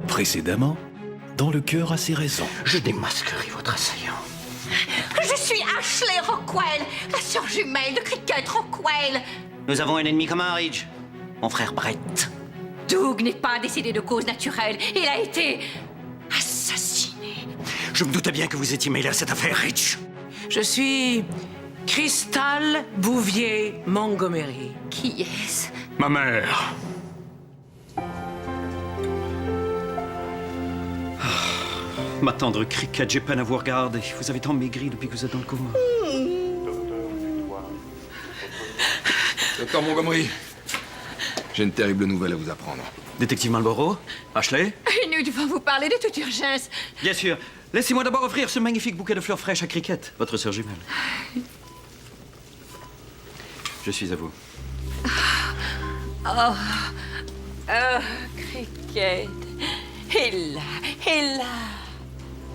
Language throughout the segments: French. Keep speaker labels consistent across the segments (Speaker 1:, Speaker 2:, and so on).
Speaker 1: Précédemment, dans Le cœur a ses raisons.
Speaker 2: Je démasquerai votre assaillant.
Speaker 3: Je suis Ashley Rockwell, la sœur jumelle de Cricket Rockwell.
Speaker 2: Nous avons un ennemi commun, Ridge. Mon frère Brett.
Speaker 3: Doug n'est pas décédé de cause naturelle. Il a été assassiné.
Speaker 2: Je me doutais bien que vous étiez mêlé à cette affaire, Ridge.
Speaker 4: Je suis Crystal Bouvier Montgomery.
Speaker 3: Qui est-ce?
Speaker 1: Ma mère.
Speaker 2: Ma tendre Cricket, j'ai peine à vous regarder. Vous avez tant maigri depuis que vous êtes dans le coma.
Speaker 5: Docteur Montgomery, j'ai une terrible nouvelle à vous apprendre.
Speaker 2: Détective Marlborough, Ashley.
Speaker 3: Nous devons vous parler de toute urgence.
Speaker 2: Bien sûr. Laissez-moi d'abord offrir ce magnifique bouquet de fleurs fraîches à Cricket, votre sœur jumelle. Je suis à vous.
Speaker 3: Cricket. Il l'a.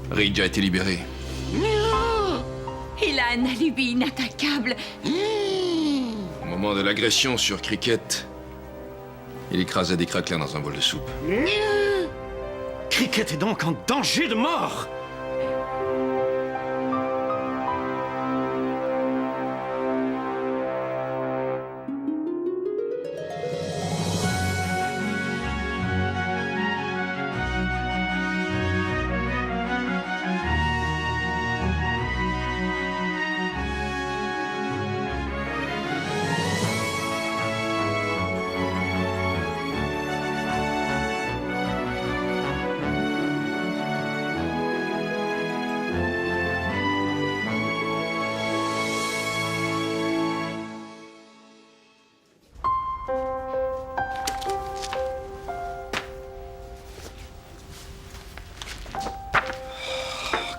Speaker 5: Ridge a été libéré.
Speaker 3: Il a un alibi inattaquable.
Speaker 5: Au moment de l'agression sur Cricket, il écrasait des craquelins dans un bol de soupe.
Speaker 2: Cricket est donc en danger de mort.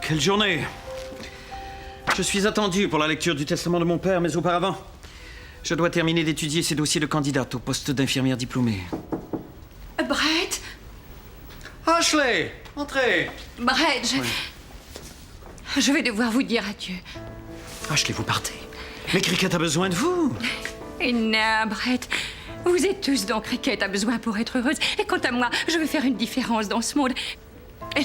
Speaker 2: Quelle journée! Je suis attendu pour la lecture du testament de mon père, mais auparavant, je dois terminer d'étudier ces dossiers de candidate au poste d'infirmière diplômée.
Speaker 3: Brett?
Speaker 2: Ashley, entrez!
Speaker 3: Brett, je vais devoir vous dire adieu.
Speaker 2: Ashley, vous partez. Mais Cricket a besoin de vous.
Speaker 3: Et non, Brett. Vous êtes tous dont Cricket a besoin pour être heureuse. Et quant à moi, je veux faire une différence dans ce monde.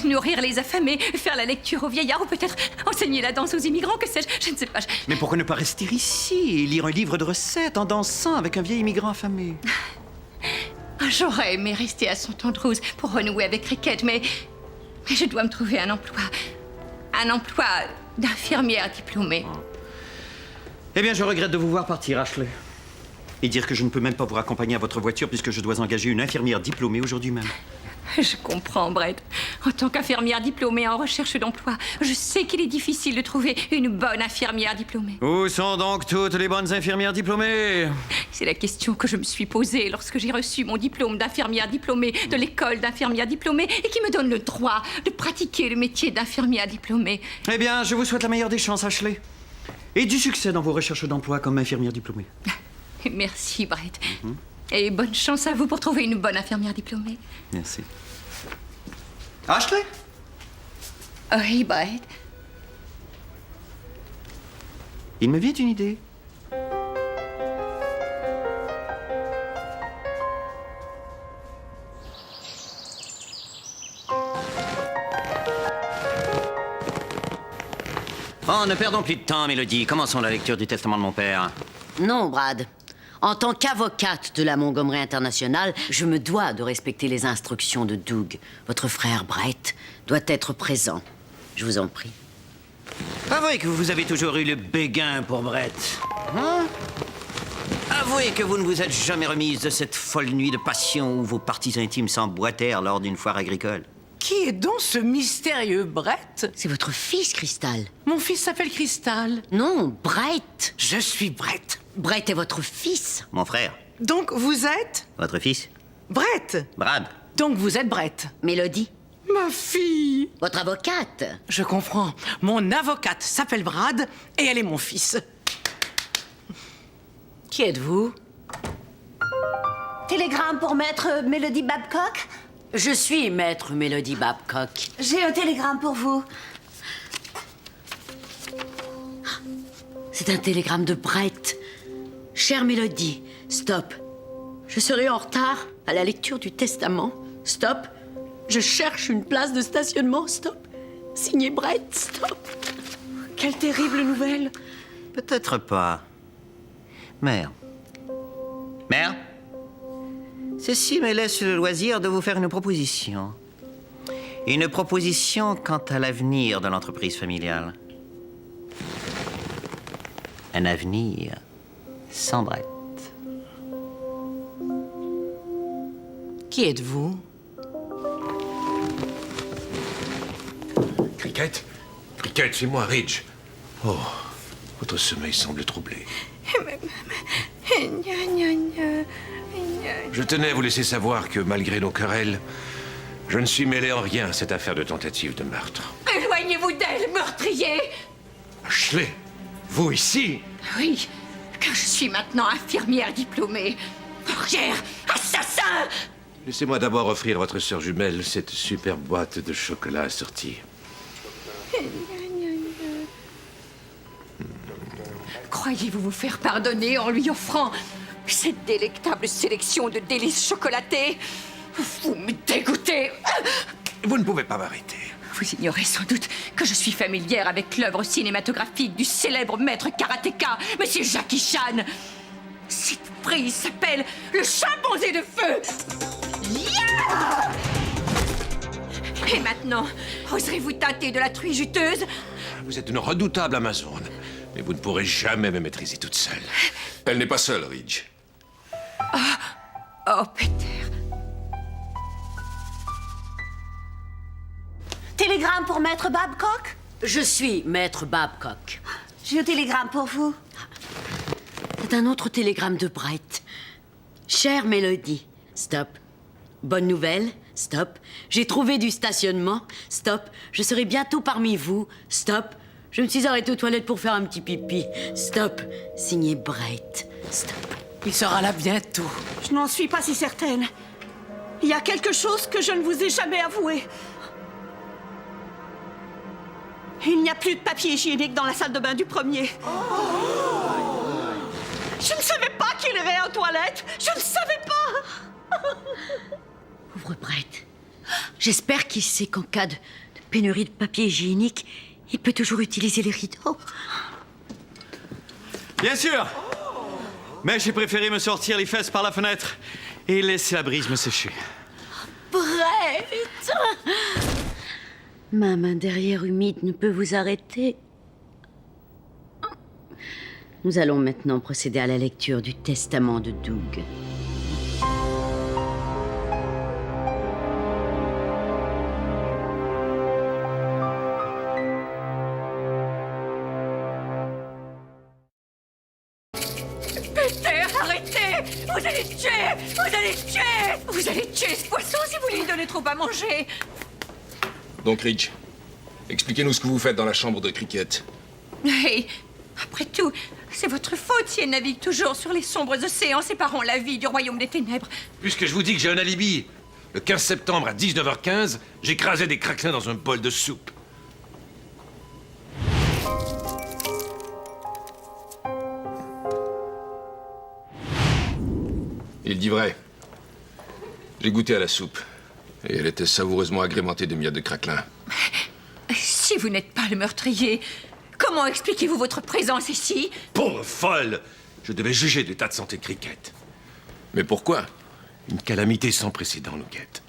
Speaker 3: Nourrir les affamés, faire la lecture aux vieillards ou peut-être enseigner la danse aux immigrants, que sais-je, je ne sais pas.
Speaker 2: Mais pourquoi ne pas rester ici et lire un livre de recettes en dansant avec un vieil immigrant affamé?
Speaker 3: J'aurais aimé rester à St. Andrews pour renouer avec Cricket, mais je dois me trouver un emploi. Un emploi d'infirmière diplômée.
Speaker 2: Eh bien, je regrette de vous voir partir, Ashley. Et dire que je ne peux même pas vous raccompagner à votre voiture puisque je dois engager une infirmière diplômée aujourd'hui même.
Speaker 3: Je comprends, Brett. En tant qu'infirmière diplômée en recherche d'emploi, je sais qu'il est difficile de trouver une bonne infirmière diplômée.
Speaker 2: Où sont donc toutes les bonnes infirmières diplômées?
Speaker 3: C'est la question que je me suis posée lorsque j'ai reçu mon diplôme d'infirmière diplômée de l'école d'infirmière diplômée et qui me donne le droit de pratiquer le métier d'infirmière diplômée.
Speaker 2: Eh bien, je vous souhaite la meilleure des chances, Ashley. Et du succès dans vos recherches d'emploi comme infirmière diplômée.
Speaker 3: Merci, Brett. Et bonne chance à vous pour trouver une bonne infirmière diplômée.
Speaker 2: Merci. Ashley?
Speaker 3: Oui, Brett.
Speaker 2: Il me vient une idée. Oh, ne perdons plus de temps, Mélodie. Commençons la lecture du testament de mon père.
Speaker 6: Non, Brad. En tant qu'avocate de la Montgomery International, je me dois de respecter les instructions de Doug. Votre frère Brett doit être présent. Je vous en prie.
Speaker 2: Avouez que vous avez toujours eu le béguin pour Brett. Hein? Avouez que vous ne vous êtes jamais remise de cette folle nuit de passion où vos parties intimes s'emboîtèrent lors d'une foire agricole.
Speaker 4: Qui est donc ce mystérieux Brett?
Speaker 6: C'est votre fils, Crystal.
Speaker 4: Mon fils s'appelle Crystal.
Speaker 6: Non, Brett.
Speaker 4: Je suis Brett.
Speaker 6: Brett est votre fils.
Speaker 2: Mon frère.
Speaker 4: Donc vous êtes
Speaker 2: Votre fils?
Speaker 4: Brett.
Speaker 2: Brad.
Speaker 4: Donc vous êtes Brett.
Speaker 6: Mélodie.
Speaker 4: Ma fille.
Speaker 6: Votre avocate.
Speaker 4: Je comprends. Mon avocate s'appelle Brad et elle est mon fils. Qui êtes-vous?
Speaker 7: Télégramme pour maître Mélodie Babcock?
Speaker 6: Je suis maître Mélodie Babcock.
Speaker 7: J'ai un télégramme pour vous.
Speaker 6: C'est un télégramme de Brett. Chère Mélodie, stop. Je serai en retard à la lecture du testament. Stop.
Speaker 8: Je cherche une place de stationnement, stop. Signé Brett, stop. Quelle terrible nouvelle.
Speaker 2: Peut-être pas. Mère. Mère? Ceci me laisse le loisir de vous faire une proposition. Une proposition quant à l'avenir de l'entreprise familiale. Un avenir sans Brett.
Speaker 4: Qui êtes-vous?
Speaker 9: Cricket? Cricket, c'est moi, Ridge. Oh, votre sommeil semble troublé. Je tenais à vous laisser savoir que, malgré nos querelles, je ne suis mêlé en rien à cette affaire de tentative de meurtre.
Speaker 3: Éloignez-vous d'elle, meurtrier!
Speaker 9: Ashley, vous ici?
Speaker 3: Oui, car je suis maintenant infirmière diplômée. Meurtrière! Assassin!
Speaker 9: Laissez-moi d'abord offrir votre sœur jumelle cette superbe boîte de chocolat assortie.
Speaker 3: Croyez-vous vous faire pardonner en lui offrant cette délectable sélection de délices chocolatées? Vous me dégoûtez!
Speaker 9: Vous ne pouvez pas m'arrêter.
Speaker 3: Vous ignorez sans doute que je suis familière avec l'œuvre cinématographique du célèbre maître karatéka, Monsieur Jackie Chan. Cette prise s'appelle le chimpanzé de feu. Yeah! Et maintenant, oserez-vous tâter de la truie juteuse?
Speaker 9: Vous êtes une redoutable Amazone, mais vous ne pourrez jamais me maîtriser toute seule.
Speaker 5: Elle n'est pas seule, Ridge.
Speaker 3: Oh, Peter.
Speaker 7: Télégramme pour Maître Babcock?
Speaker 6: Je suis Maître Babcock.
Speaker 7: J'ai un télégramme pour vous.
Speaker 6: C'est un autre télégramme de Brett. Chère Mélodie, stop. Bonne nouvelle, stop. J'ai trouvé du stationnement, stop. Je serai bientôt parmi vous, stop. Je me suis arrêtée aux toilettes pour faire un petit pipi, stop. Signé Brett, stop.
Speaker 4: Il sera là bientôt.
Speaker 8: Je n'en suis pas si certaine. Il y a quelque chose que je ne vous ai jamais avoué. Il n'y a plus de papier hygiénique dans la salle de bain du premier. Je ne savais pas qu'il irait aux toilettes. Je ne savais pas.
Speaker 6: Pauvre Brett. J'espère qu'il sait qu'en cas de pénurie de papier hygiénique, il peut toujours utiliser les rideaux.
Speaker 10: Bien sûr. Mais j'ai préféré me sortir les fesses par la fenêtre et laisser la brise me sécher.
Speaker 6: Brett! Ma main derrière humide ne peut vous arrêter. Nous allons maintenant procéder à la lecture du testament de Doug.
Speaker 3: Peter, arrêtez! Vous allez le tuer! Vous allez le tuer! Vous allez tuer ce poisson si vous lui donnez trop à manger!
Speaker 5: Donc, Ridge, expliquez-nous ce que vous faites dans la chambre de Cricket.
Speaker 3: Hey, après tout, c'est votre faute si elle navigue toujours sur les sombres océans séparant la vie du royaume des ténèbres.
Speaker 9: Puisque je vous dis que j'ai un alibi, le 15 septembre à 19h15, j'écrasais des craquelins dans un bol de soupe.
Speaker 5: Il dit vrai. J'ai goûté à la soupe. Et elle était savoureusement agrémentée de miettes de craquelin.
Speaker 3: Si vous n'êtes pas le meurtrier, comment expliquez-vous votre présence ici?
Speaker 9: Pauvre folle! Je devais juger de l'état de santé de Cricket.
Speaker 5: Mais pourquoi?
Speaker 9: Une calamité sans précédent nous guette.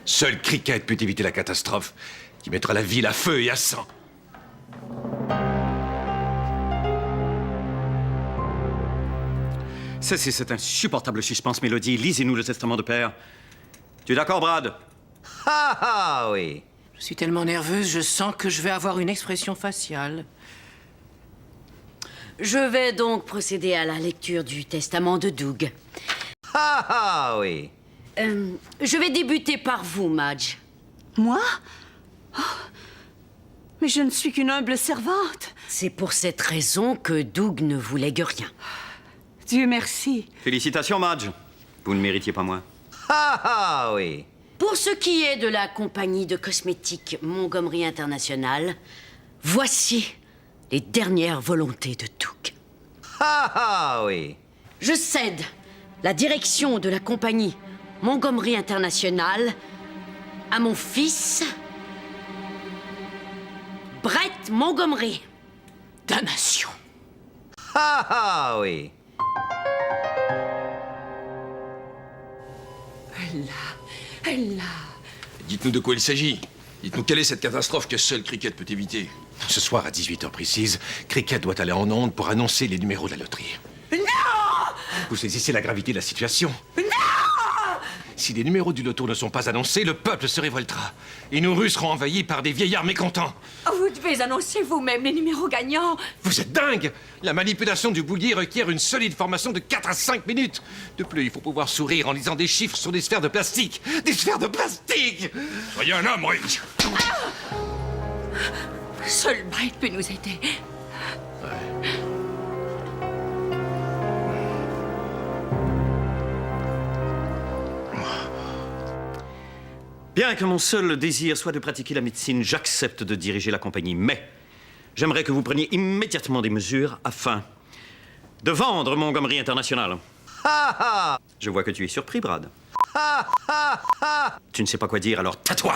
Speaker 9: Seul Cricket peut éviter la catastrophe qui mettra la ville à feu et à sang.
Speaker 10: Ceci, c'est insupportable suspense, Mélodie. Lisez-nous le testament de père. Tu es d'accord, Brad?
Speaker 2: Ah oui.
Speaker 4: Je suis tellement nerveuse, je sens que je vais avoir une expression faciale.
Speaker 6: Je vais donc procéder à la lecture du testament de Doug.
Speaker 2: Ah oui.
Speaker 6: Je vais débuter par vous, Madge.
Speaker 8: Moi? Oh, mais je ne suis qu'une humble servante.
Speaker 6: C'est pour cette raison que Doug ne vous lègue rien.
Speaker 8: Dieu merci.
Speaker 10: Félicitations, Madge. Vous ne méritiez pas moins.
Speaker 2: Ah oui.
Speaker 6: Pour ce qui est de la compagnie de cosmétiques Montgomery International, voici les dernières volontés de Doug.
Speaker 2: Ah oui.
Speaker 6: Je cède la direction de la compagnie Montgomery International à mon fils, Brett Montgomery.
Speaker 4: Damnation.
Speaker 2: Ah ah, oui.
Speaker 3: Elle l'a.
Speaker 5: Dites-nous de quoi il s'agit. Dites-nous quelle est cette catastrophe que seul Cricket peut éviter.
Speaker 9: Ce soir à 18h précise, Cricket doit aller en onde pour annoncer les numéros de la loterie.
Speaker 4: Non!
Speaker 9: Vous saisissez la gravité de la situation? Non! Si les numéros du loto ne sont pas annoncés, le peuple se révoltera. Et nous Russes serons envahis par des vieillards mécontents.
Speaker 3: Vous devez annoncer vous-même les numéros gagnants.
Speaker 9: Vous êtes dingue! La manipulation du boulier requiert une solide formation de 4 à 5 minutes. De plus, il faut pouvoir sourire en lisant des chiffres sur des sphères de plastique. Des sphères de plastique!
Speaker 5: Soyez un homme, Rick.
Speaker 3: Seul Brett peut nous aider.
Speaker 2: Bien que mon seul désir soit de pratiquer la médecine, j'accepte de diriger la compagnie. Mais j'aimerais que vous preniez immédiatement des mesures afin de vendre Montgomery International. Je vois que tu es surpris, Brad. Tu ne sais pas quoi dire, alors tais-toi.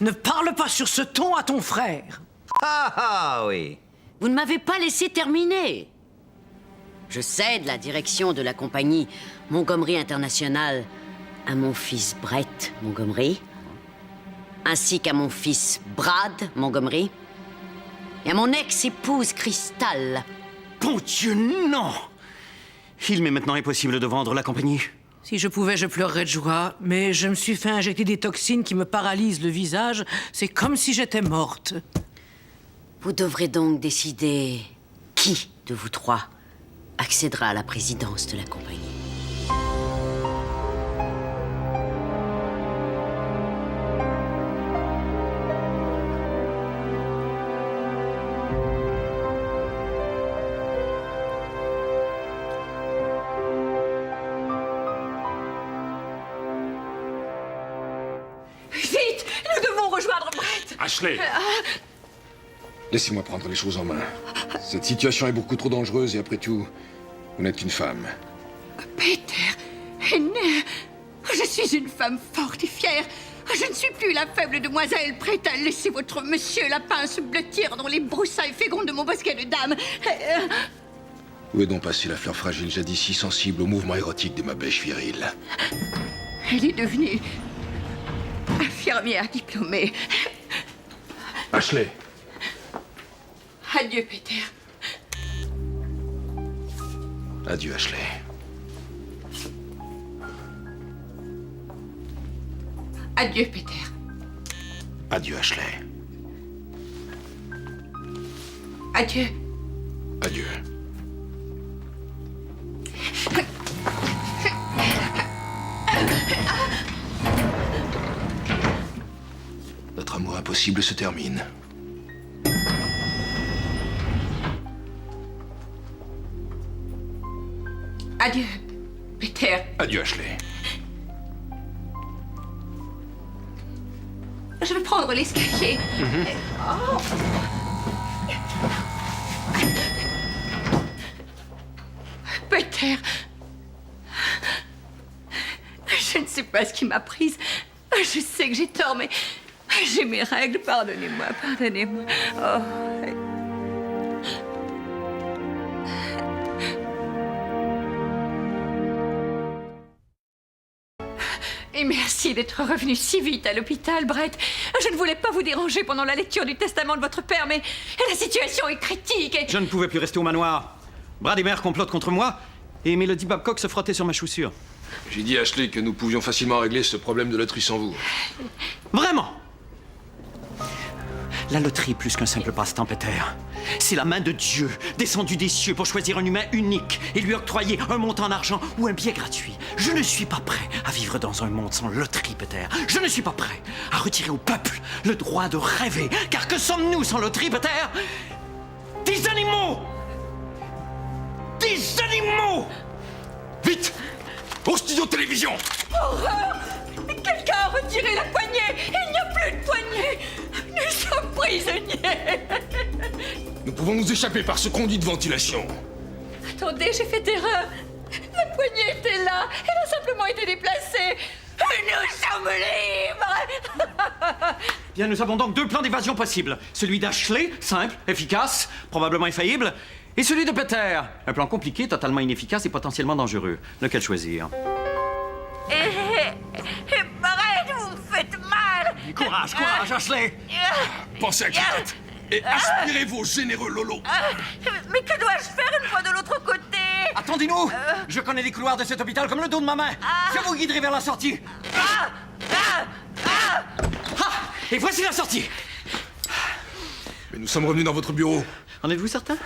Speaker 4: Ne parle pas sur ce ton à ton frère.
Speaker 2: Oui.
Speaker 6: Vous ne m'avez pas laissé terminer. Je cède la direction de la compagnie Montgomery International à mon fils Brett Montgomery, ainsi qu'à mon fils Brad Montgomery et à mon ex-épouse Crystal.
Speaker 2: Bon Dieu, non! Il m'est maintenant impossible de vendre la compagnie.
Speaker 4: Si je pouvais, je pleurerais de joie, mais je me suis fait injecter des toxines qui me paralysent le visage. C'est comme si j'étais morte.
Speaker 6: Vous devrez donc décider qui de vous trois accédera à la présidence de la compagnie.
Speaker 3: Vite! Nous devons rejoindre Brett!
Speaker 5: Ashley! Laissez-moi prendre les choses en main. Cette situation est beaucoup trop dangereuse et après tout, vous n'êtes qu'une femme.
Speaker 3: Peter, Henner, je suis une femme forte et fière. Je ne suis plus la faible demoiselle prête à laisser votre monsieur lapin se blottir dans les broussailles fécondes de mon bosquet de dames.
Speaker 5: Où est donc passée la fleur fragile jadis si sensible au mouvement érotique de ma bêche virile?
Speaker 3: Elle est devenue infirmière diplômée.
Speaker 5: Ashley!
Speaker 3: Adieu, Peter.
Speaker 5: Adieu, Ashley.
Speaker 3: Adieu, Peter.
Speaker 5: Adieu, Ashley.
Speaker 3: Adieu.
Speaker 5: Adieu. Notre amour impossible se termine.
Speaker 3: Adieu, Peter.
Speaker 5: Adieu, Ashley.
Speaker 3: Je vais prendre l'escalier. Oh. Peter. Je ne sais pas ce qui m'a prise. Je sais que j'ai tort, mais j'ai mes règles. Pardonnez-moi, pardonnez-moi. Oh. Et merci d'être revenu si vite à l'hôpital, Brett. Je ne voulais pas vous déranger pendant la lecture du testament de votre père, mais la situation est critique et...
Speaker 2: Je ne pouvais plus rester au manoir. Brad et Mère complotent contre moi et Melody Babcock se frottait sur ma chaussure.
Speaker 5: J'ai dit à Ashley que nous pouvions facilement régler ce problème de loterie sans vous.
Speaker 2: Vraiment? La loterie est plus qu'un simple passe-temps, Peter. C'est la main de Dieu, descendue des cieux pour choisir un humain unique et lui octroyer un montant d'argent ou un billet gratuit. Je ne suis pas prêt à vivre dans un monde sans loterie, Peter. Je ne suis pas prêt à retirer au peuple le droit de rêver. Car que sommes-nous sans loterie, Peter? Des animaux! Des animaux!
Speaker 5: Vite! Au studio de télévision!
Speaker 3: Horreur! Quelqu'un a retiré la poignée! Il n'y a plus de poignée! Nous sommes prisonniers!
Speaker 5: Nous pouvons nous échapper par ce conduit de ventilation.
Speaker 3: Attendez, j'ai fait erreur! La poignée était là! Elle a simplement été déplacée! Nous sommes libres!
Speaker 10: Bien, nous avons donc 2 plans d'évasion possibles. Celui d'Ashley, simple, efficace, probablement infaillible, et celui de Peter, un plan compliqué, totalement inefficace et potentiellement dangereux. Lequel choisir?
Speaker 3: Brett, vous me faites mal.
Speaker 10: Courage, courage, Ashley!
Speaker 5: Pensez à Cricket et aspirez vos généreux Lolo.
Speaker 3: Mais que dois-je faire une fois de l'autre côté?
Speaker 10: Attendez-nous! Je connais les couloirs de cet hôpital comme le dos de ma main. Je vous guiderai vers la sortie. Et voici la sortie!
Speaker 5: Mais nous sommes revenus dans votre bureau.
Speaker 10: En êtes-vous certain?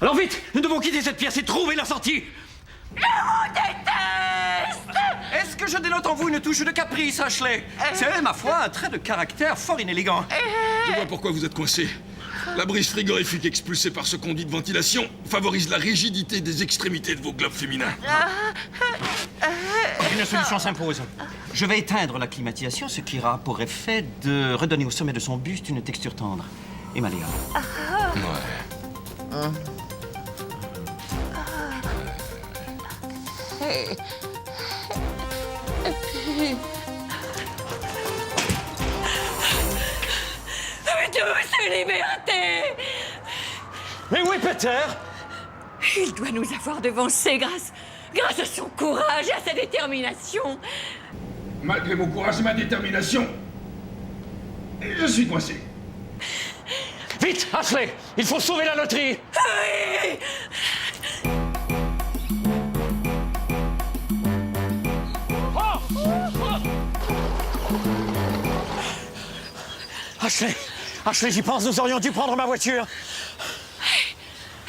Speaker 10: Alors vite! Nous devons quitter cette pièce et trouver la sortie!
Speaker 3: Je vous déteste!
Speaker 10: Est-ce que je dénote en vous une touche de caprice, Ashley? C'est, ma foi, un trait de caractère fort inélégant.
Speaker 5: Je vois pourquoi vous êtes coincé. La brise frigorifique expulsée par ce conduit de ventilation favorise la rigidité des extrémités de vos globes féminins.
Speaker 10: Une solution s'impose. Je vais éteindre la climatisation, ce qui aura pour effet de redonner au sommet de son buste une texture tendre et malléable.
Speaker 5: Ouais.
Speaker 3: Douce liberté!
Speaker 10: Mais où est Peter?
Speaker 3: Il doit nous avoir devancés grâce à son courage et à sa détermination.
Speaker 5: Malgré mon courage et ma détermination, je suis coincé.
Speaker 10: Vite, Ashley! Il faut sauver la loterie!
Speaker 3: Oui!
Speaker 10: Ashley, j'y pense, nous aurions dû prendre ma voiture.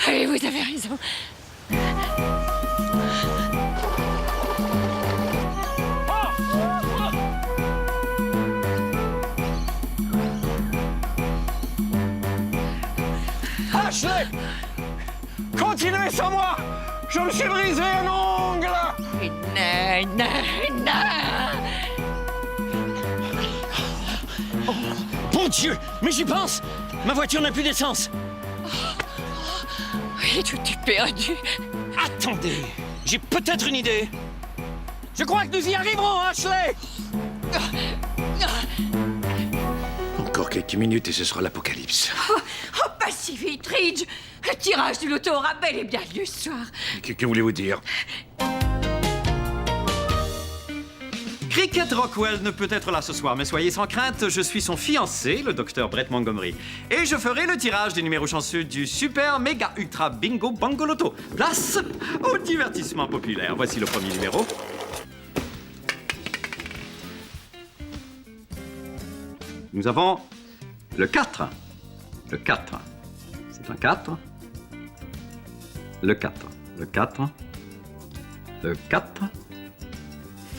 Speaker 3: Oui, vous avez raison.
Speaker 10: Ashley! Continuez sans moi! Je me suis brisé un ongle!
Speaker 3: Non.
Speaker 10: Bon Dieu! Mais j'y pense! Ma voiture n'a plus d'essence!
Speaker 3: Oui, tout est perdu.
Speaker 10: Attendez! J'ai peut-être une idée! Je crois que nous y arriverons, Ashley!
Speaker 5: Encore quelques minutes et ce sera l'apocalypse.
Speaker 3: Oh, pas si vite, Ridge. Le tirage du loto aura bel et bien lieu ce soir.
Speaker 5: Que voulez-vous dire?
Speaker 10: Cricket Rockwell ne peut être là ce soir, mais soyez sans crainte, je suis son fiancé, le docteur Brett Montgomery. Et je ferai le tirage des numéros chanceux du Super Méga Ultra Bingo Bango Loto. Place au divertissement populaire. Voici le premier numéro. Nous avons le 4. Le 4. C'est un 4. Le 4. Le 4. Le 4.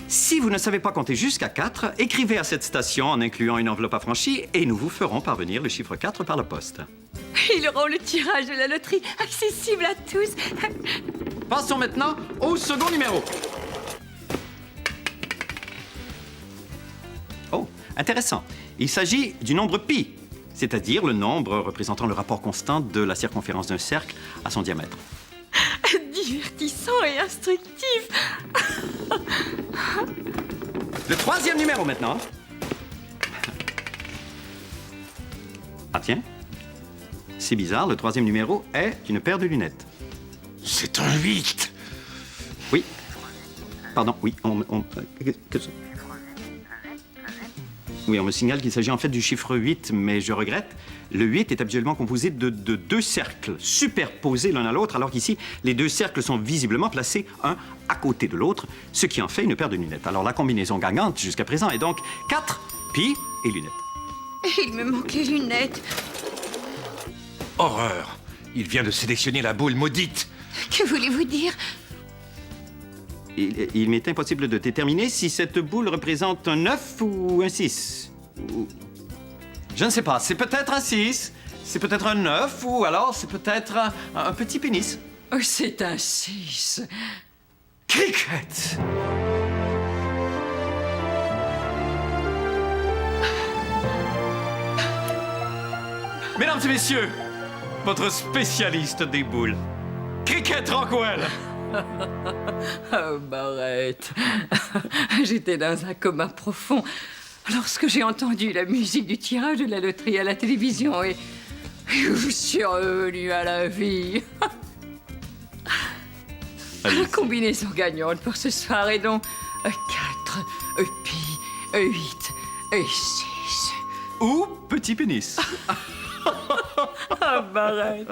Speaker 10: Si vous ne savez pas compter jusqu'à 4, écrivez à cette station en incluant une enveloppe affranchie et nous vous ferons parvenir le chiffre 4 par la poste.
Speaker 3: Ils auront le tirage de la loterie accessible à tous.
Speaker 10: Passons maintenant au second numéro. Oh, intéressant. Il s'agit du nombre pi, c'est-à-dire le nombre représentant le rapport constant de la circonférence d'un cercle à son diamètre.
Speaker 3: Divertissant et instructif.
Speaker 10: Le troisième numéro maintenant. Ah tiens, c'est bizarre, le troisième numéro est une paire de lunettes.
Speaker 5: C'est un 8.
Speaker 10: Oui. Pardon, oui, Oui, on me signale qu'il s'agit en fait du chiffre 8, mais je regrette. Le 8 est habituellement composé de 2 cercles superposés l'un à l'autre, alors qu'ici, les 2 cercles sont visiblement placés un à côté de l'autre, ce qui en fait une paire de lunettes. Alors la combinaison gagnante jusqu'à présent est donc 4, pi et lunettes.
Speaker 3: Il me manque les lunettes.
Speaker 9: Horreur! Il vient de sélectionner la boule maudite.
Speaker 3: Que voulez-vous dire?
Speaker 10: Il m'est impossible de déterminer si cette boule représente un 9 ou un 6. Je ne sais pas, c'est peut-être un 6, c'est peut-être un 9, ou alors c'est peut-être un petit pénis.
Speaker 4: Oh, c'est un 6.
Speaker 10: Cricket! Mesdames et messieurs, votre spécialiste des boules, Cricket Rockwell!
Speaker 4: Oh, Barrett. J'étais dans un coma profond.
Speaker 3: lorsque j'ai entendu la musique du tirage de la loterie à la télévision et je suis revenue à la vie. La combinaison gagnante pour ce soir est donc 4, pi, 8 et 6.
Speaker 10: Ou petit pénis.
Speaker 3: Ah, Barrett.